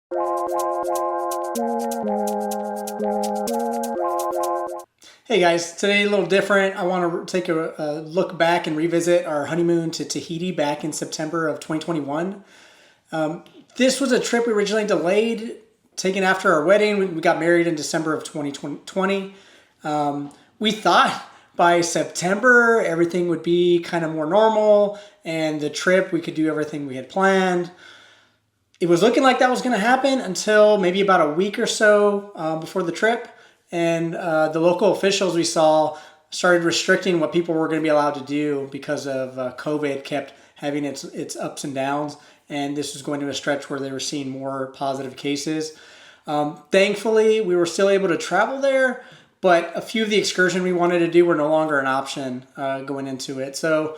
Hey guys, today a little different. I want to take a look back and revisit our honeymoon to Tahiti back in September of 2021. This was a trip we originally delayed, taken after our wedding. We got married in December of 2020. We thought by September everything would be kind of more normal and the trip, we could do everything we had planned. It was looking like that was going to happen until maybe about a week or so before the trip. And the local officials we saw started restricting what people were going to be allowed to do because of COVID kept having its ups and downs. And this was going to a stretch where they were seeing more positive cases. Thankfully, we were still able to travel there, but a few of the excursions we wanted to do were no longer an option going into it. So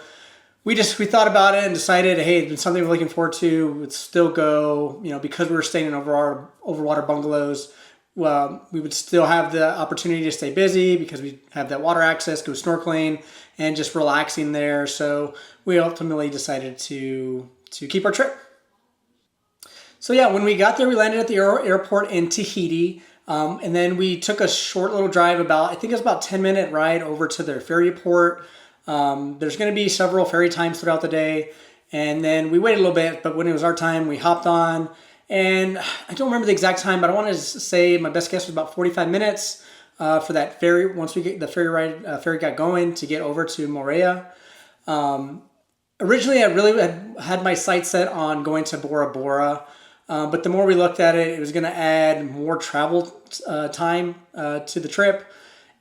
we thought about it and decided, hey, it's been something we're looking forward to. We'd still go, because we were staying in overwater bungalows. We would still have the opportunity to stay busy because we have that water access, go snorkeling, and just relaxing there. So we ultimately decided to keep our trip. So yeah, when we got there, we landed at the airport in Tahiti, and then we took a short little drive I think it was about 10-minute ride over to their ferry port. There's going to be several ferry times throughout the day, and then we waited a little bit, but when it was our time, we hopped on. And I don't remember the exact time, but I want to say my best guess was about 45 minutes for that ferry. Once we get the ferry got going to get over to Moorea. Originally, I really had my sights set on going to Bora Bora, but the more we looked at it, it was going to add more travel time to the trip,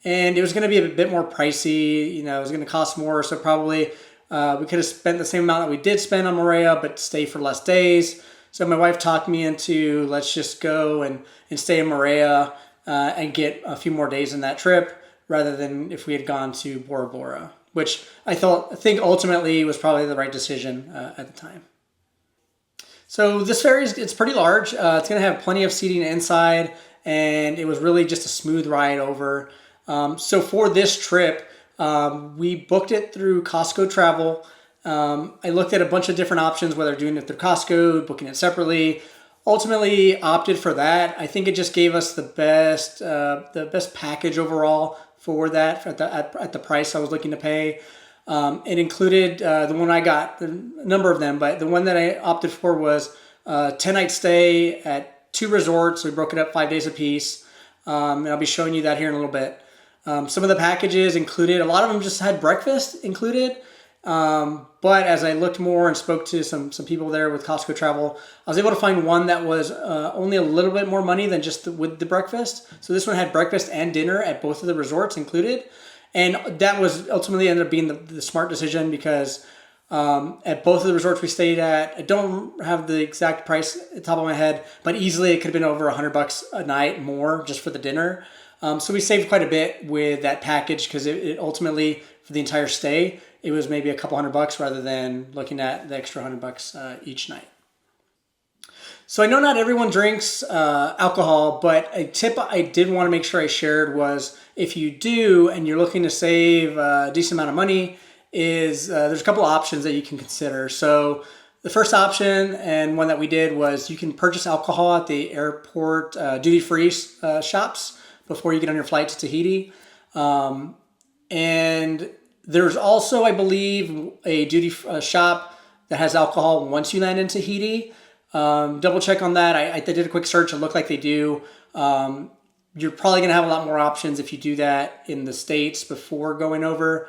and it was going to be a bit more pricey. It was going to cost more, so probably we could have spent the same amount that we did spend on Moorea, but stay for less days. So my wife talked me into let's just go and stay in Moorea and get a few more days in that trip rather than if we had gone to Bora Bora, which I think ultimately was probably the right decision at the time. So this ferry it's pretty large. It's going to have plenty of seating inside, and it was really just a smooth ride over. So for this trip, we booked it through Costco Travel. I looked at a bunch of different options, whether doing it through Costco, booking it separately. Ultimately opted for that. I think it just gave us the best package overall for that at the price I was looking to pay. It included the one I got, a number of them, but the one that I opted for was a 10-night stay at 2 resorts. We broke it up 5 days apiece, and I'll be showing you that here in a little bit. Some of the packages included, a lot of them just had breakfast included. But as I looked more and spoke to some people there with Costco Travel, I was able to find one that was only a little bit more money than just with the breakfast. So this one had breakfast and dinner at both of the resorts included. And that was ultimately ended up being the smart decision because at both of the resorts we stayed at, I don't have the exact price at the top of my head, but easily it could have been over $100 a night more just for the dinner. So we saved quite a bit with that package because it ultimately, for the entire stay, it was maybe a couple $100 rather than looking at the extra $100 each night. So I know not everyone drinks alcohol, but a tip I did want to make sure I shared was if you do and you're looking to save a decent amount of money, there's a couple of options that you can consider. So the first option, and one that we did, was you can purchase alcohol at the airport duty-free shops before you get on your flight to Tahiti. And there's also, I believe, a duty shop that has alcohol once you land in Tahiti. Double check on that. I did a quick search. It looked like they do. You're probably going to have a lot more options if you do that in the States before going over.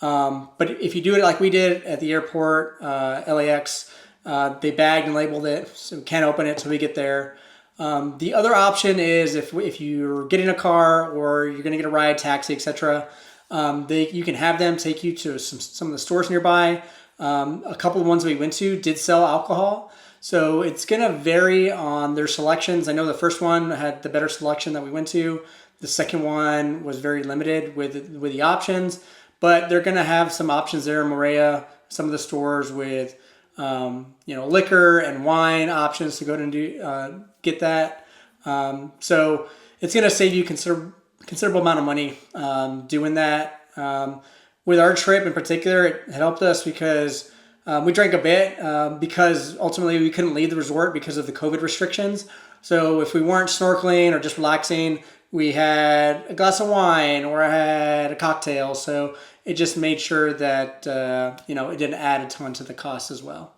But if you do it like we did at the airport, LAX, they bagged and labeled it, so we can't open it until we get there. The other option is if you're getting a car or you're going to get a ride, taxi, etc., you can have them take you to some of the stores nearby. A couple of ones we went to did sell alcohol. So it's going to vary on their selections. I know the first one had the better selection that we went to. The second one was very limited with the options, but they're going to have some options there in Moorea, some of the stores with liquor and wine options to go and get that. So it's going to save you considerable amount of money doing that. With our trip in particular, it helped us because we drank a bit because ultimately we couldn't leave the resort because of the COVID restrictions. So if we weren't snorkeling or just relaxing, we had a glass of wine or I had a cocktail. So it just made sure that, it didn't add a ton to the cost as well.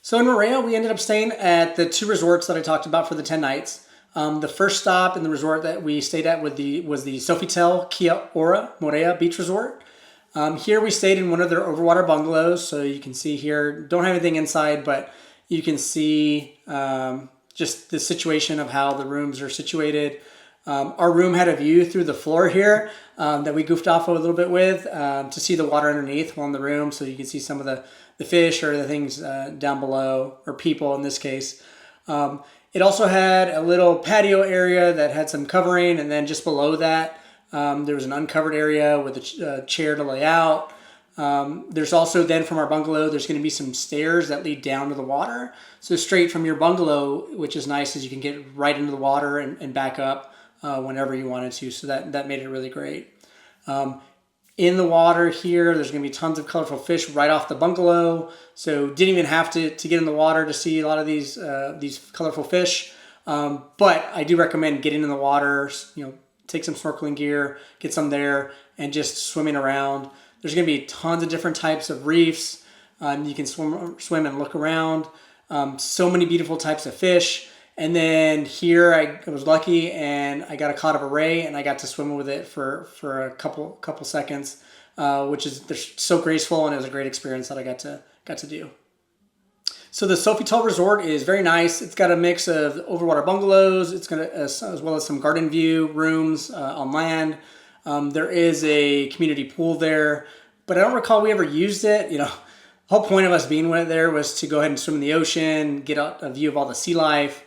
So in Moorea, we ended up staying at the 2 resorts that I talked about for the 10 nights. The first stop in the resort that we stayed at was the Sofitel Kia Ora Moorea Beach Resort. Here we stayed in one of their overwater bungalows. So you can see here, don't have anything inside, but you can see just the situation of how the rooms are situated. Our room had a view through the floor here that we goofed off a little bit with to see the water underneath while in the room. So you can see some of the fish or the things down below, or people in this case. It also had a little patio area that had some covering, and then just below that there was an uncovered area with a chair to lay out. There's also then from our bungalow, there's going to be some stairs that lead down to the water. So straight from your bungalow, which is nice, is you can get right into the water and back up whenever you wanted to. So that made it really great. In the water here, there's going to be tons of colorful fish right off the bungalow. So didn't even have to get in the water to see a lot of these colorful fish. But I do recommend getting in the water, take some snorkeling gear, get some there, and just swimming around. There's going to be tons of different types of reefs. You can swim and look around. So many beautiful types of fish. And then here I was lucky and I got a cod of a ray and I got to swim with it for a couple seconds, which is they're so graceful, and it was a great experience that I got to do. So the Sofitel Resort is very nice. It's got a mix of overwater bungalows. It's got as well as some garden view rooms on land. There is a community pool there, but I don't recall we ever used it. The whole point of us being there was to go ahead and swim in the ocean, get a view of all the sea life.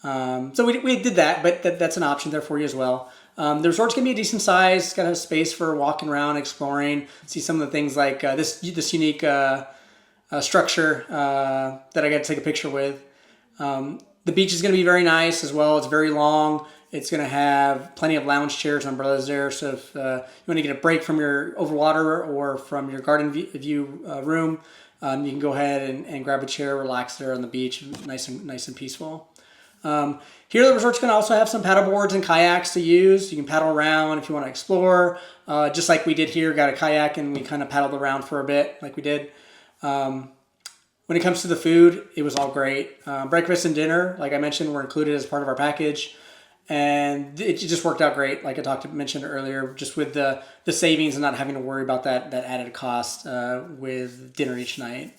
So we did that, but that's an option there for you as well. The resort's gonna be a decent size. It's got a space for walking around, exploring, see some of the things like this unique structure that I got to take a picture with. The beach is gonna be very nice as well. It's very long. It's gonna have plenty of lounge chairs and umbrellas there. So if you want to get a break from your overwater or from your garden view room, you can go ahead and grab a chair, relax there on the beach, nice and peaceful. Here the resort's going to also have some paddle boards and kayaks to use. You can paddle around if you want to explore, just like we did here. Got a kayak and we kind of paddled around for a bit like we did. When it comes to the food, it was all great. Breakfast and dinner, like I mentioned, were included as part of our package, and it just worked out great. Like I mentioned earlier, just with the savings and not having to worry about that added cost with dinner each night.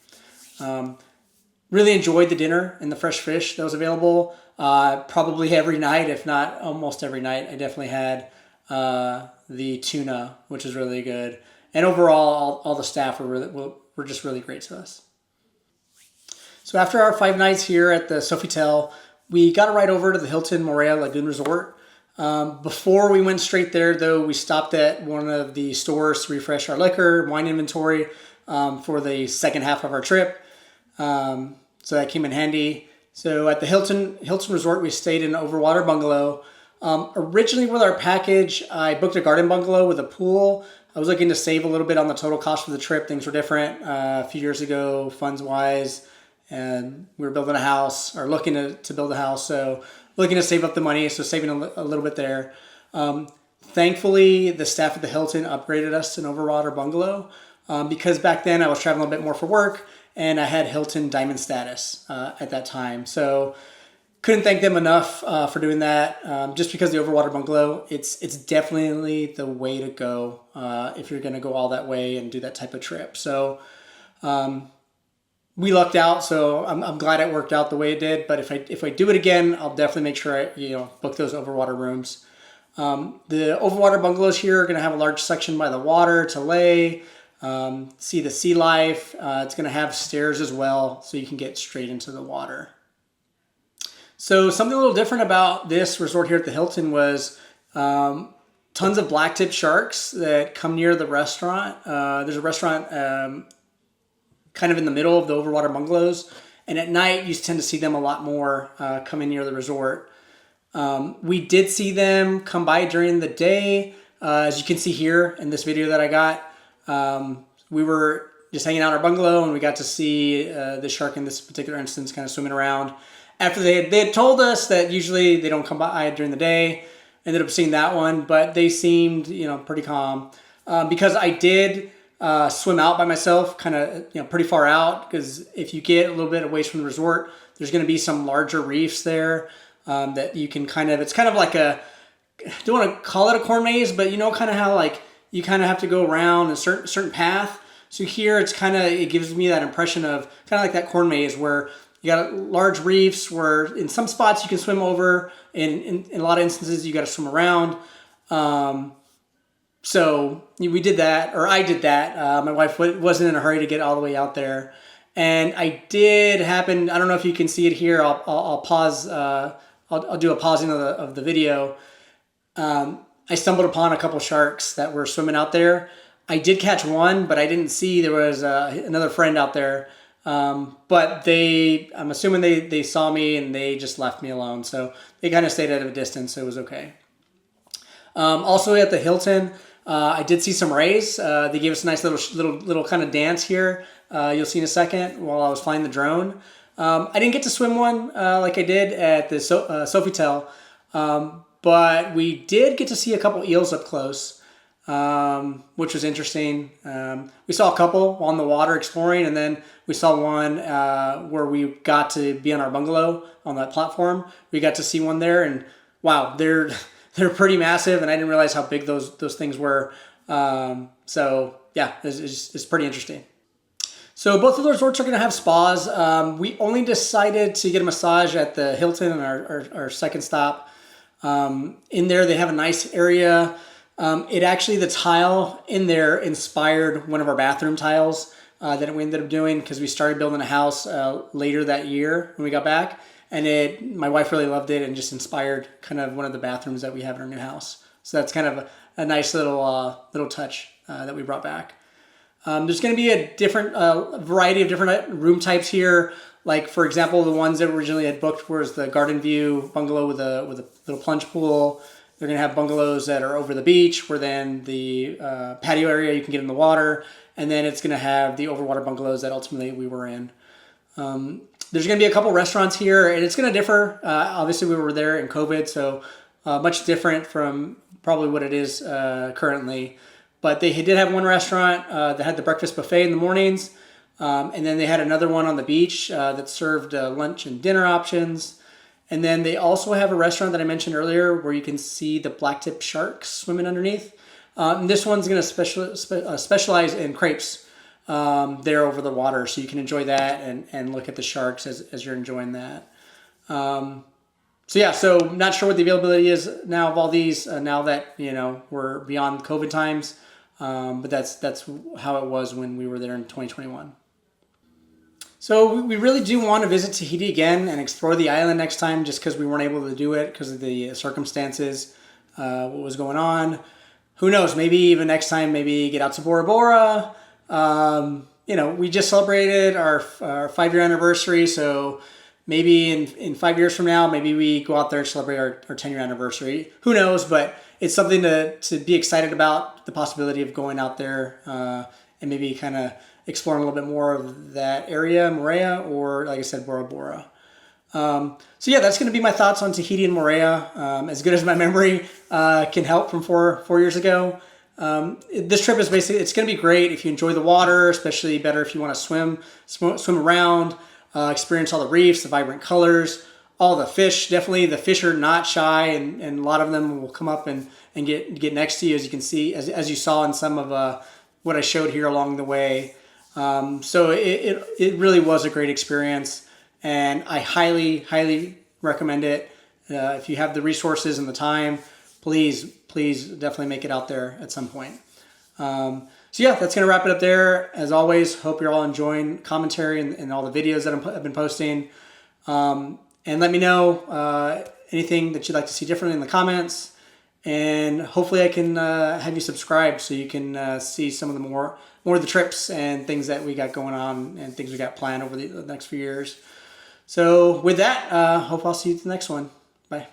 Really enjoyed the dinner and the fresh fish that was available. Probably every night, if not almost every night, I definitely had the tuna, which is really good. And overall, all the staff were just really great to us. So after our 5 nights here at the Sofitel, we got a ride over to the Hilton Moorea Lagoon Resort. Before we went straight there, though, we stopped at one of the stores to refresh our liquor, wine inventory for the second half of our trip. So that came in handy. So at the Hilton Resort, we stayed in an overwater bungalow. Originally with our package, I booked a garden bungalow with a pool. I was looking to save a little bit on the total cost of the trip. Things were different a few years ago, funds-wise, and we were building a house, or looking to build a house. So looking to save up the money, so saving a little bit there. Thankfully, the staff at the Hilton upgraded us to an overwater bungalow because back then I was traveling a bit more for work, and I had Hilton Diamond status at that time. So couldn't thank them enough for doing that. Just because the overwater bungalow, it's definitely the way to go if you're going to go all that way and do that type of trip. So we lucked out. So I'm glad it worked out the way it did. But if I do it again, I'll definitely make sure I book those overwater rooms. The overwater bungalows here are going to have a large section by the water to lay. See the sea life. It's going to have stairs as well, so you can get straight into the water. So something a little different about this resort here at the Hilton was tons of blacktip sharks that come near the restaurant. There's a restaurant kind of in the middle of the overwater bungalows, and at night you tend to see them a lot more coming near the resort. We did see them come by during the day, as you can see here in this video that I got. We were just hanging out in our bungalow and we got to see the shark in this particular instance kind of swimming around. after they had told us that usually they don't come by during the day. Ended up seeing that one, but they seemed, pretty calm. Because I did swim out by myself, kind of, pretty far out, because if you get a little bit away from the resort, there's going to be some larger reefs there that you can it's kind of like I don't want to call it a corn maze, but kind of how like you kind of have to go around a certain path. So here it gives me that impression of kind of like that corn maze where you got large reefs where in some spots you can swim over, in a lot of instances you got to swim around. So we did that, or I did that. My wife wasn't in a hurry to get all the way out there. And I don't know if you can see it here. I'll pause. I'll do a pausing of the video. I stumbled upon a couple sharks that were swimming out there. I did catch one, but I didn't see there was another friend out there. But I'm assuming they saw me and they just left me alone. So they kind of stayed at a distance, so it was okay. Also at the Hilton, I did see some rays. They gave us a nice little kind of dance here. You'll see in a second while I was flying the drone. I didn't get to swim one like I did at the Sofitel, but we did get to see a couple eels up close. Which was interesting. We saw a couple on the water exploring, and then we saw one where we got to be on our bungalow on that platform. We got to see one there, and wow, they're pretty massive, and I didn't realize how big those things were. So yeah, it's pretty interesting. So both of the resorts are going to have spas. We only decided to get a massage at the Hilton on our second stop. In there, they have a nice area. The tile in there inspired one of our bathroom tiles that we ended up doing because we started building a house later that year when we got back. And my wife really loved it and just inspired kind of one of the bathrooms that we have in our new house. So that's kind of a nice little touch that we brought back. There's going to be a different variety of different room types here. Like, for example, the ones that originally had booked was the garden view bungalow with a little plunge pool. They're going to have bungalows that are over the beach where then the patio area you can get in the water. And then it's going to have the overwater bungalows that ultimately we were in. There's going to be a couple restaurants here, and it's going to differ. Obviously, we were there in COVID, so much different from probably what it is currently. But they did have one restaurant that had the breakfast buffet in the mornings. And then they had another one on the beach that served lunch and dinner options. And then they also have a restaurant that I mentioned earlier where you can see the blacktip sharks swimming underneath. And this one's going to specialize in crepes there over the water. So you can enjoy that and look at the sharks as you're enjoying that. So not sure what the availability is now of all these now that, we're beyond COVID times. But that's how it was when we were there in 2021. So we really do want to visit Tahiti again and explore the island next time just because we weren't able to do it because of the circumstances, what was going on. Who knows, maybe even next time, maybe get out to Bora Bora. We just celebrated our 5-year anniversary, so maybe in 5 years from now, maybe we go out there and celebrate our 10-year anniversary. Who knows, but it's something to be excited about, the possibility of going out there and maybe kind of exploring a little bit more of that area, Moorea, or like I said, Bora Bora. That's going to be my thoughts on Tahiti and Moorea. As good as my memory can help from four years ago. This trip is it's going to be great if you enjoy the water, especially better if you want to swim around, experience all the reefs, the vibrant colors, all the fish. Definitely the fish are not shy, and a lot of them will come up and get next to you, as you can see, as you saw in some of what I showed here along the way. So it really was a great experience, and I highly recommend it. If you have the resources and the time, please definitely make it out there at some point. That's going to wrap it up there. As always, hope you're all enjoying commentary and all the videos that I've been posting. And let me know anything that you'd like to see differently in the comments. And hopefully I can have you subscribe so you can see some of the more of the trips and things that we got going on and things we got planned over the next few years. So with that, hope I'll see you at the next one. Bye.